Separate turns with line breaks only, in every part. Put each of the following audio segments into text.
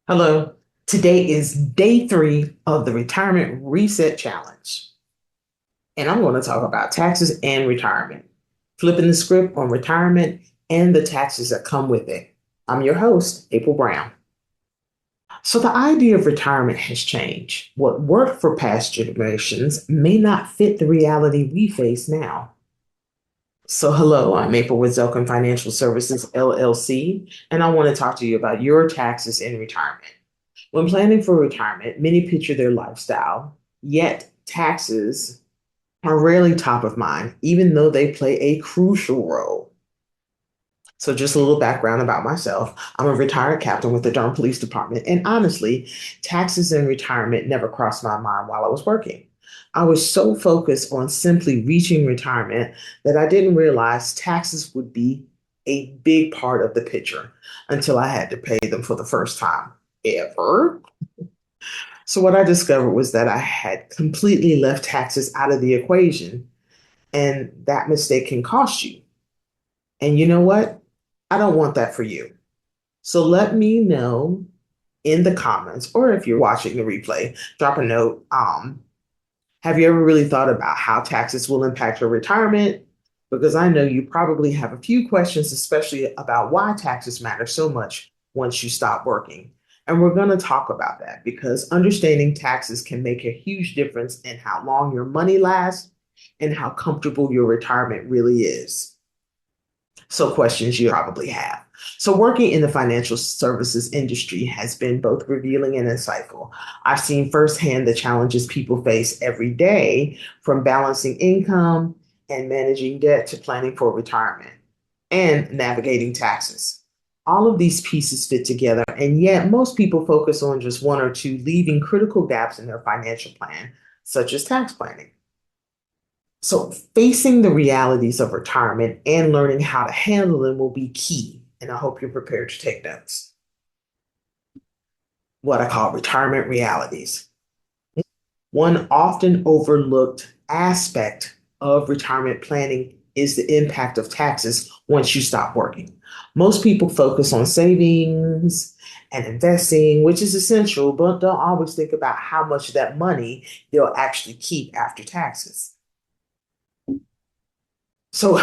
Hello. Today is day 3 of the Retirement Reset Challenge, and I'm going to talk about taxes and retirement, flipping the script on retirement and the taxes that come with it. I'm your host, April Brown. So, the idea of retirement has changed. What worked for past generations may not fit the reality we face now. So, hello, I'm April with Zelkin Financial Services LLC, and I want to talk to you about your taxes in retirement. When planning for retirement, many picture their lifestyle, yet taxes are rarely top of mind, even though they play a crucial role. So, just a little background about myself. I'm a retired captain with the Durham Police Department, and honestly, taxes and retirement never crossed my mind while I was working. I was so focused on simply reaching retirement that I didn't realize taxes would be a big part of the picture until I had to pay them for the first time ever. So, what I discovered was that I had completely left taxes out of the equation, and that mistake can cost you. And you know what? I don't want that for you. So, let me know in the comments, or if you're watching the replay, drop a note. Have you ever really thought about how taxes will impact your retirement? Because I know you probably have a few questions, especially about why taxes matter so much once you stop working. And we're going to talk about that because understanding taxes can make a huge difference in how long your money lasts and how comfortable your retirement really is. So, questions you probably have. So, working in the financial services industry has been both revealing and insightful. I've seen firsthand the challenges people face every day, from balancing income and managing debt to planning for retirement and navigating taxes. All of these pieces fit together, and yet most people focus on just one or two, leaving critical gaps in their financial plan, such as tax planning. So, facing the realities of retirement and learning how to handle them will be key. And I hope you're prepared to take notes. What I call retirement realities. One often overlooked aspect of retirement planning is the impact of taxes once you stop working. Most people focus on savings and investing, which is essential, but don't always think about how much of that money they'll actually keep after taxes. So,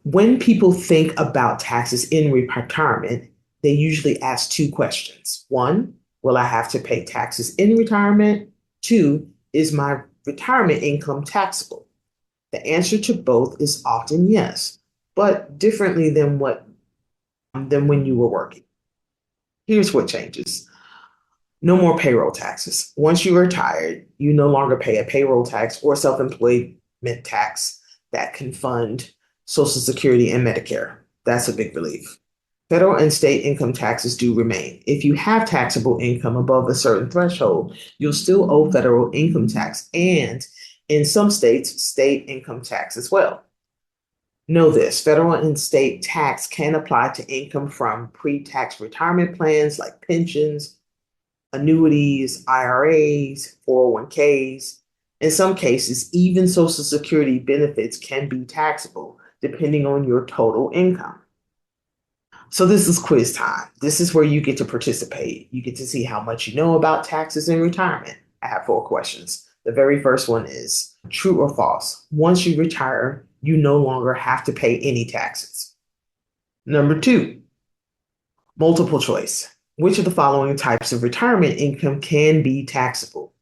when people think about taxes in retirement, they usually ask two questions. One, will I have to pay taxes in retirement? Two, is my retirement income taxable? The answer to both is often yes, but differently than when you were working. Here's what changes. No more payroll taxes. Once you're retired, you no longer pay a payroll tax or self-employment tax that can fund Social Security and Medicare. That's a big relief. Federal and state income taxes do remain. If you have taxable income above a certain threshold, you'll still owe federal income tax and, in some states, state income tax as well. Know this, federal and state tax can apply to income from pre-tax retirement plans like pensions, annuities, IRAs, 401ks. In some cases, even Social Security benefits can be taxable depending on your total income. So, this is quiz time. This is where you get to participate. You get to see how much you know about taxes in retirement. I have 4 questions. The very first one is true or false? Once you retire, you no longer have to pay any taxes. Number two, multiple choice. Which of the following types of retirement income can be taxable?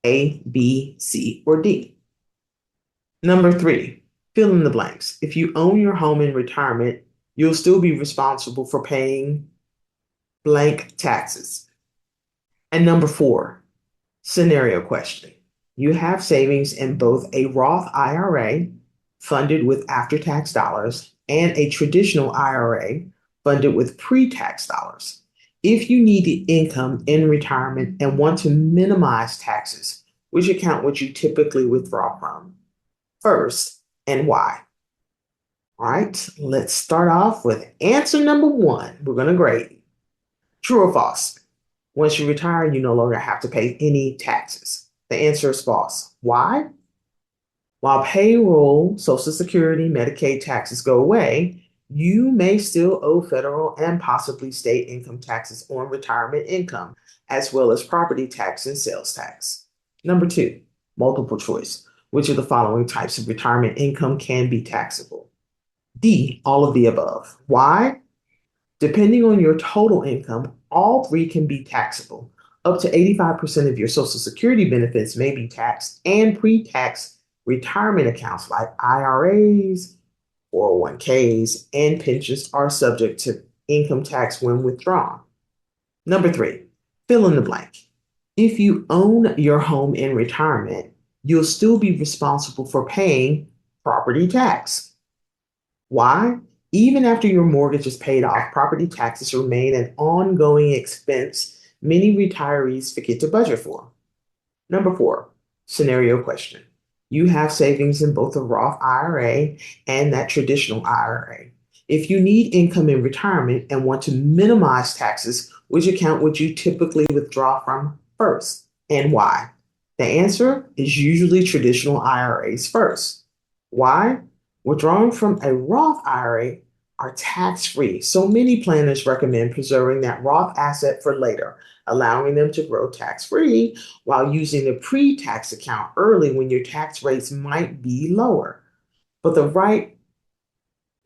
A, B, C, or D? Number three, fill in the blanks. If you own your home in retirement, you'll still be responsible for paying blank taxes. And number four, scenario question. You have savings in both a Roth IRA funded with after tax dollars and a traditional IRA funded with pre tax dollars. If you need the income in retirement and want to minimize taxes, which account would you typically withdraw from first and why? All right, let's start off with answer number one. We're going to grade. True or false? Once you retire, you no longer have to pay any taxes. The answer is false. Why? While payroll, Social Security, Medicaid taxes go away, you may still owe federal and possibly state income taxes on retirement income, as well as property tax and sales tax. Number two, multiple choice. Which of the following types of retirement income can be taxable? D, all of the above. Why? Depending on your total income, all three can be taxable. Up to 85% of your Social Security benefits may be taxed, and pre tax retirement accounts like IRAs, 401ks, and pensions are subject to income tax when withdrawn. Number three, fill in the blank. If you own your home in retirement, you'll still be responsible for paying property tax. Why? Even after your mortgage is paid off, property taxes remain an ongoing expense many retirees forget to budget for. Number four, scenario question. You have savings in both a Roth IRA and that traditional IRA. If you need income in retirement and want to minimize taxes, which account would you typically withdraw from first and why? The answer is usually traditional IRAs first. Why? Withdrawing from a Roth IRA are tax-free, so many planners recommend preserving that Roth asset for later, allowing them to grow tax-free while using the pre-tax account early when your tax rates might be lower. But the right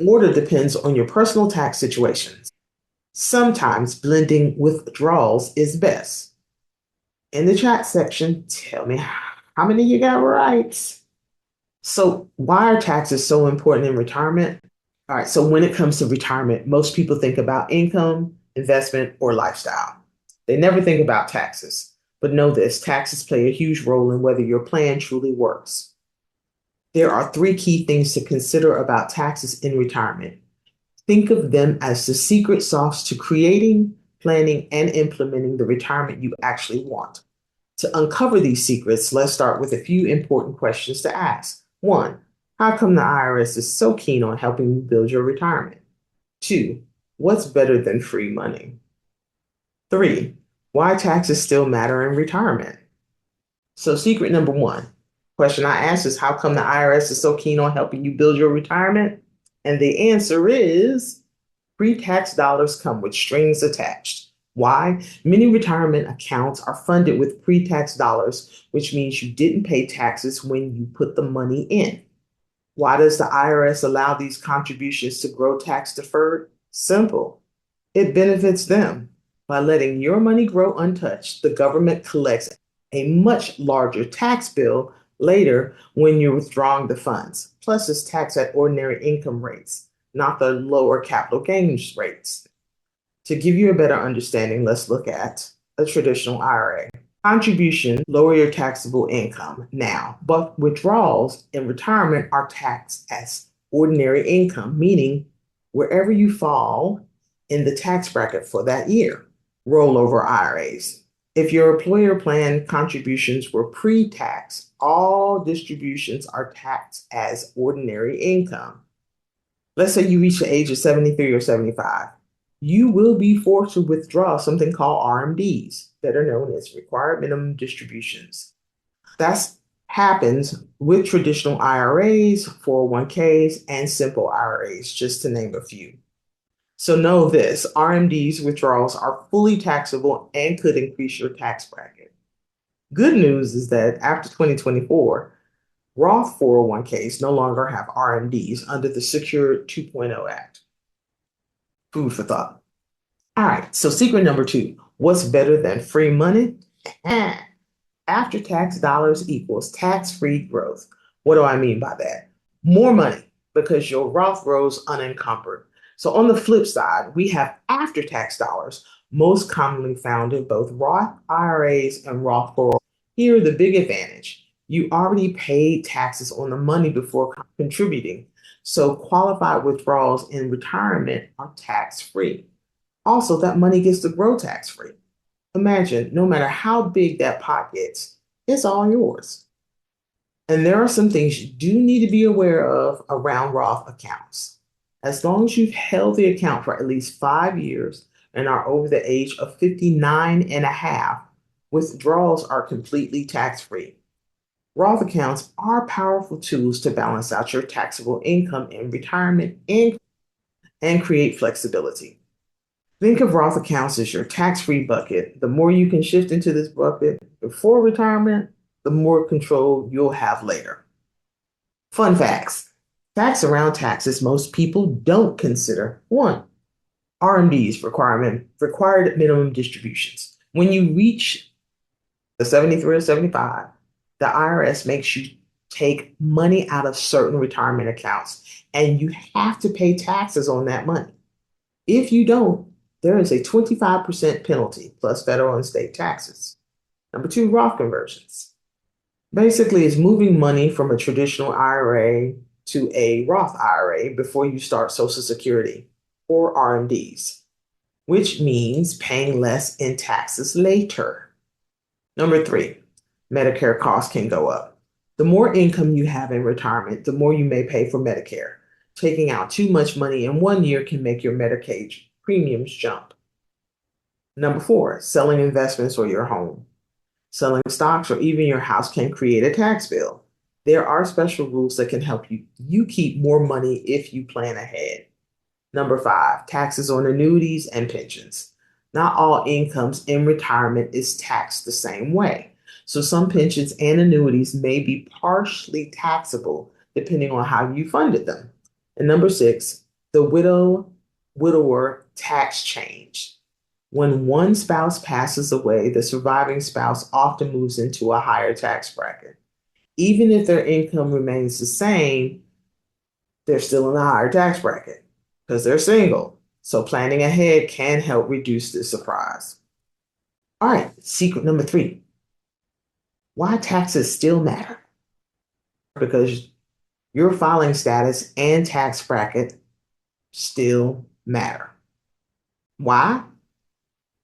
order depends on your personal tax situations. Sometimes blending withdrawals is best. In the chat section, tell me how many you got right. So, why are taxes so important in retirement? All right, so when it comes to retirement, most people think about income, investment, or lifestyle. They never think about taxes. But know this, taxes play a huge role in whether your plan truly works. There are three key things to consider about taxes in retirement. Think of them as the secret sauce to creating, planning, and implementing the retirement you actually want. To uncover these secrets, let's start with a few important questions to ask. One, how come the IRS is so keen on helping you build your retirement? Two, what's better than free money? Three, why taxes still matter in retirement? So, secret number one, question I asked is how come the IRS is so keen on helping you build your retirement? And the answer is pre-tax dollars come with strings attached. Why? Many retirement accounts are funded with pre-tax dollars, which means you didn't pay taxes when you put the money in. Why does the IRS allow these contributions to grow tax deferred? Simple. It benefits them. By letting your money grow untouched, the government collects a much larger tax bill later when you're withdrawing the funds. Plus, it's taxed at ordinary income rates, not the lower capital gains rates. To give you a better understanding, let's look at a traditional IRA. Contributions lower your taxable income now, but withdrawals in retirement are taxed as ordinary income, meaning wherever you fall in the tax bracket for that year. Rollover IRAs. If your employer plan contributions were pre-tax, all distributions are taxed as ordinary income. Let's say you reach the age of 73 or 75. You will be forced to withdraw something called RMDs, that are known as required minimum distributions. That happens with traditional IRAs, 401ks, and simple IRAs, just to name a few. So know this, RMDs withdrawals are fully taxable and could increase your tax bracket. Good news is that after 2024, Roth 401ks no longer have RMDs under the Secure 2.0 Act. Food for thought. All right, so secret number two, what's better than free money? After tax dollars equals tax-free growth. What do I mean by that? More money because your Roth grows unencumbered. So on the flip side, we have after-tax dollars, most commonly found in both Roth IRAs and Roth 401ks. Here, the big advantage, you already paid taxes on the money before contributing. So qualified withdrawals in retirement are tax-free. Also, that money gets to grow tax-free. Imagine, no matter how big that pot gets, it's all yours. And there are some things you do need to be aware of around Roth accounts. As long as you've held the account for at least 5 years and are over the age of 59 and a half, withdrawals are completely tax-free. Roth accounts are powerful tools to balance out your taxable income in retirement and and create flexibility. Think of Roth accounts as your tax-free bucket. The more you can shift into this bucket before retirement, the more control you'll have later. Fun facts. Facts around taxes most people don't consider. One, RMDs, required minimum distributions. When you reach the 73 or 75, the IRS makes you take money out of certain retirement accounts, and you have to pay taxes on that money. If you don't, there is a 25% penalty plus federal and state taxes. Number two, Roth conversions. Basically, it's moving money from a traditional IRA to a Roth IRA before you start Social Security or RMDs, which means paying less in taxes later. Number three, Medicare costs can go up. The more income you have in retirement, the more you may pay for Medicare. Taking out too much money in one year can make your Medicaid premiums jump. Number four, selling investments or your home. Selling stocks or even your house can create a tax bill. There are special rules that can help you keep more money if you plan ahead. Number five, taxes on annuities and pensions. Not all incomes in retirement is taxed the same way. So some pensions and annuities may be partially taxable depending on how you funded them. And number six, the widower tax change. When one spouse passes away, the surviving spouse often moves into a higher tax bracket. Even if their income remains the same, they're still in a higher tax bracket because they're single. So planning ahead can help reduce this surprise. All right, secret number three. Why taxes still matter? Because your filing status and tax bracket still matter. Why?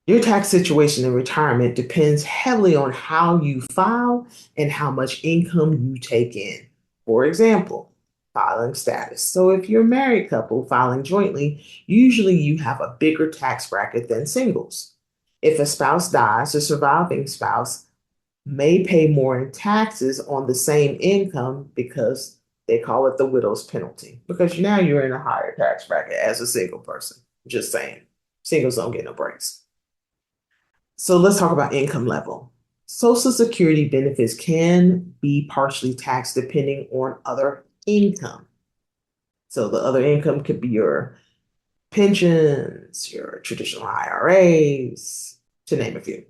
Your tax situation in retirement depends heavily on how you file and how much income you take in. For example, filing status. So if you're a married couple filing jointly, usually you have a bigger tax bracket than singles. If a spouse dies, the surviving spouse may pay more in taxes on the same income because they call it the widow's penalty, because now you're in a higher tax bracket as a single person. Just saying, singles don't get no breaks. So let's talk about income level. Social Security benefits can be partially taxed depending on other income. So the other income could be your pensions, your traditional IRAs, to name a few.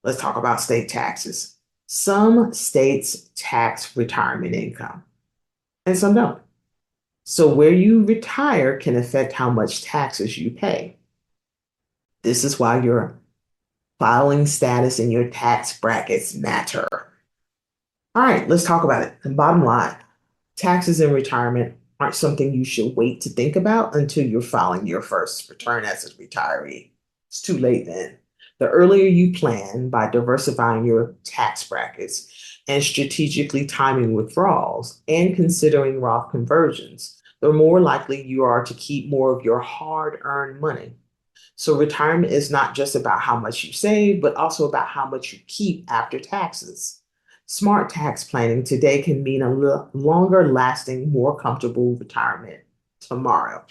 Let's talk about state taxes. Some states tax retirement income, and some don't. So where you retire can affect how much taxes you pay. This is why your filing status and your tax brackets matter. All right, let's talk about it. The bottom line, taxes in retirement aren't something you should wait to think about until you're filing your first return as a retiree. It's too late then. The earlier you plan by diversifying your tax brackets and strategically timing withdrawals and considering Roth conversions, the more likely you are to keep more of your hard-earned money. So retirement is not just about how much you save, but also about how much you keep after taxes. Smart tax planning today can mean a longer lasting, more comfortable retirement tomorrow.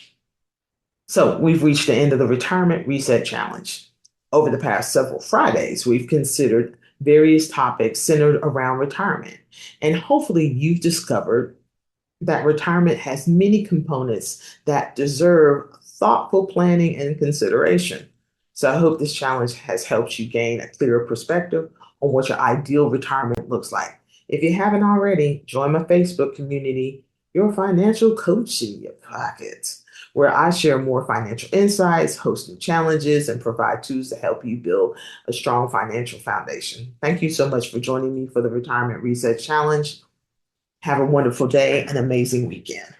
So we've reached the end of the Retirement Reset Challenge. Over the past several Fridays, we've considered various topics centered around retirement, and hopefully you've discovered that retirement has many components that deserve thoughtful planning and consideration. So I hope this challenge has helped you gain a clearer perspective on what your ideal retirement looks like. If you haven't already, join my Facebook community, Your Financial Coach in Your Pocket, where I share more financial insights, host new challenges, and provide tools to help you build a strong financial foundation. Thank you so much for joining me for the Retirement Reset Challenge. Have a wonderful day and amazing weekend.